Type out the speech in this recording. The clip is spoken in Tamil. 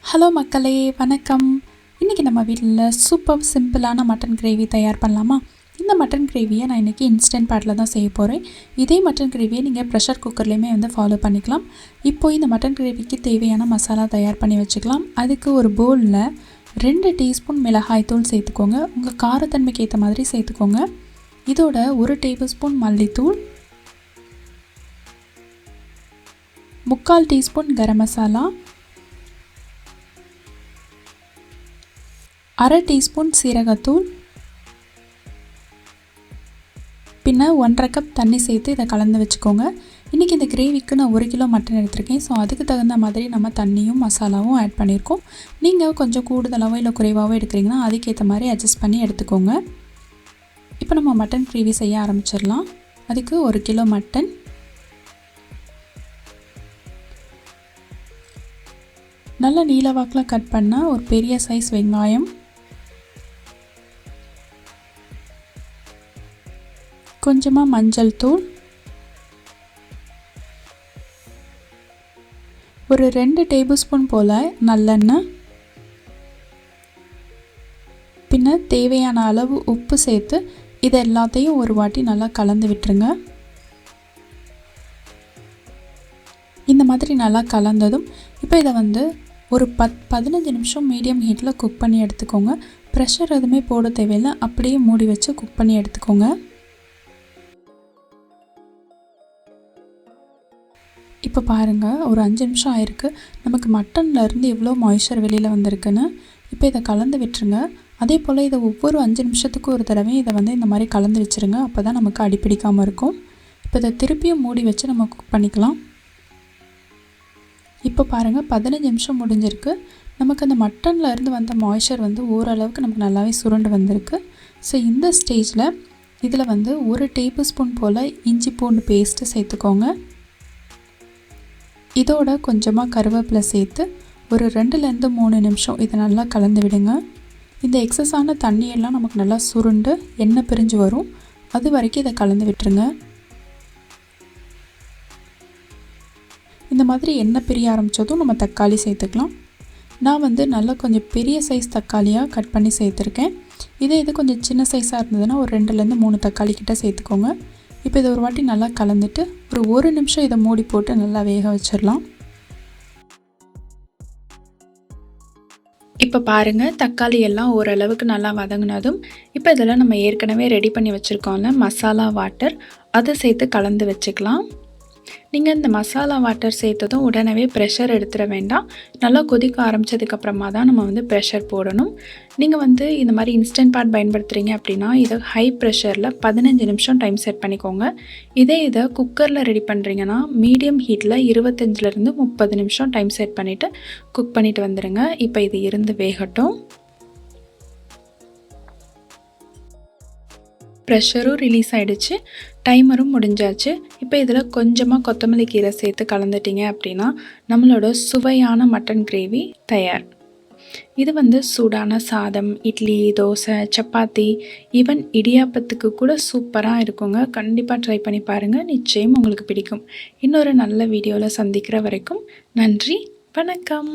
ஹலோ மக்களே, வணக்கம். இன்றைக்கி நம்ம வீட்டில் சூப்பர் சிம்பிளான மட்டன் கிரேவி தயார் பண்ணலாமா? இந்த மட்டன் கிரேவியை நான் இன்றைக்கி இன்ஸ்டன்ட் பாட்டில் தான் செய்ய போகிறேன். இதே மட்டன் கிரேவியை நீங்கள் ப்ரெஷர் குக்கர்லேயுமே ஃபாலோ பண்ணிக்கலாம். இப்போது இந்த மட்டன் கிரேவிக்கு தேவையான மசாலா தயார் பண்ணி வச்சுக்கலாம். அதுக்கு ஒரு பவுலில் 2 டீஸ்பூன் மிளகாய் தூள் சேர்த்துக்கோங்க. உங்கள் காரத்தன்மைக்கு ஏற்ற மாதிரி சேர்த்துக்கோங்க. இதோட 1 டேபிள் ஸ்பூன் மல்லித்தூள், 3/4 டீஸ்பூன் கரம் மசாலா, 1/2 டீஸ்பூன் சீரகத்தூள், பின்ன 1/2 கப் தண்ணி சேர்த்து இதை கலந்து வச்சுக்கோங்க. இன்றைக்கி இந்த கிரேவிக்கு நான் 1 கிலோ மட்டன் எடுத்திருக்கேன். ஸோ அதுக்கு தகுந்த மாதிரி நம்ம தண்ணியும் மசாலாவும் ஆட் பண்ணியிருக்கோம். நீங்கள் கொஞ்சம் கூடுதலாகவோ இல்லை குறைவாகவோ எடுக்கிறீங்கன்னா அதுக்கேற்ற மாதிரி அட்ஜஸ்ட் பண்ணி எடுத்துக்கோங்க. இப்போ நம்ம மட்டன் கிரேவி செய்ய ஆரம்பிச்சிடலாம். அதுக்கு 1 கிலோ மட்டன், நல்ல நீளவாக்கில் கட் பண்ண ஒரு பெரிய சைஸ் வெங்காயம், கொஞ்சமாக மஞ்சள் தூள், ஒரு 2 டேபிள் ஸ்பூன் போல் நல்லெண்ணெய், பின்ன தேவையான அளவு உப்பு சேர்த்து இதை எல்லாத்தையும் ஒரு வாட்டி நல்லா கலந்து விட்டுருங்க. இந்த மாதிரி நல்லா கலந்ததும் இப்போ இதை ஒரு 15 நிமிஷம் மீடியம் ஹீட்டில் குக் பண்ணி எடுத்துக்கோங்க. ப்ரெஷர் எதுவுமே போட தேவையில்லை, அப்படியே மூடி வச்சு குக் பண்ணி எடுத்துக்கோங்க. இப்போ பாருங்கள், ஒரு 5 நிமிஷம் ஆயிருக்கு. நமக்கு மட்டன்லேருந்து எவ்வளோ மாய்ஸ்சர் வெளியில் வந்திருக்குன்னு. இப்போ இதை கலந்து விட்டுருங்க. அதே போல் இதை ஒவ்வொரு 5 நிமிஷத்துக்கு ஒரு தடவை இதை இந்த மாதிரி கலந்து வச்சுருங்க. அப்போ தான் நமக்கு அடிப்பிடிக்காமல் இருக்கும். இப்போ இதை திருப்பியும் மூடி வச்சு நம்ம குக் பண்ணிக்கலாம். இப்போ பாருங்கள், 15 நிமிஷம் முடிஞ்சிருக்கு. நமக்கு அந்த மட்டன்லேருந்து வந்த மாய்ஸ்சர் ஓரளவுக்கு நமக்கு நல்லாவே சுருண்டு வந்திருக்கு. ஸோ இந்த ஸ்டேஜில் இதில் 1 டேபிள் ஸ்பூன் போல் இஞ்சி பூண்டு பேஸ்ட்டு சேர்த்துக்கோங்க. இதோட கொஞ்சமாக கருவேப்பிலை சேர்த்து ஒரு 2லேருந்து 3 நிமிஷம் இதை நல்லா கலந்து விடுங்க. இந்த எக்ஸஸான தண்ணியெல்லாம் நமக்கு நல்லா சுருண்டு எண்ணெய் பிரிஞ்சு வரும். அது வரைக்கும் இதை கலந்து விட்டுருங்க. இந்த மாதிரி எண்ணெய் பிரிய ஆரம்பித்ததும் நம்ம தக்காளி சேர்த்துக்கலாம். நான் நல்லா கொஞ்சம் பெரிய சைஸ் தக்காளியாக கட் பண்ணி சேர்த்துருக்கேன். இது கொஞ்சம் சின்ன சைஸாக இருந்ததுன்னா ஒரு 2லேருந்து 3 தக்காளி கிட்ட சேர்த்துக்கோங்க. இப்போ இதை ஒரு வாட்டி நல்லா கலந்துட்டு ஒரு 1 நிமிஷம் இதை மூடி போட்டு நல்லா வேக வச்சிடலாம். இப்போ பாருங்கள், தக்காளி எல்லாம் ஓரளவுக்கு நல்லா வதங்கினதும் இப்போ இதில் நம்ம ஏற்கனவே ரெடி பண்ணி வச்சுருக்கோம்ல மசாலா வாட்டர், அதை சேர்த்து கலந்து வச்சுக்கலாம். நீங்கள் இந்த மசாலா வாட்டர் சேர்த்ததும் உடனே ப்ரெஷர் எடுத்துட வேண்டாம். நல்லா கொதிக்க ஆரம்பித்ததுக்கப்புறமா தான் நம்ம ப்ரெஷர் போடணும். நீங்கள் இந்த மாதிரி இன்ஸ்டன்ட் பாட் பயன்படுத்துகிறீங்க அப்படின்னா இதை ஹை ப்ரெஷரில் 15 நிமிஷம் டைம் செட் பண்ணிக்கோங்க. இதை குக்கரில் ரெடி பண்ணுறீங்கன்னா மீடியம் ஹீட்டில் 25லேருந்து 30 நிமிஷம் டைம் செட் பண்ணிவிட்டு குக் பண்ணிவிட்டு வந்துடுங்க. இப்போ இது இருந்து வேகட்டும். ப்ரெஷரும் ரிலீஸ் ஆகிடுச்சு, டைமரும் முடிஞ்சாச்சு. இப்போ இதில் கொஞ்சமாக கொத்தமல்லி கீரை சேர்த்து கலந்துட்டிங்க அப்படின்னா நம்மளோட சுவையான மட்டன் கிரேவி தயார். இது சூடான சாதம், இட்லி, தோசை, சப்பாத்தி, ஈவன் இடியாப்பத்துக்கு கூட சூப்பராக இருக்குங்க. கண்டிப்பாக ட்ரை பண்ணி பாருங்கள், நிச்சயம் உங்களுக்கு பிடிக்கும். இன்னொரு நல்ல வீடியோவில் சந்திக்கிற வரைக்கும் நன்றி, வணக்கம்.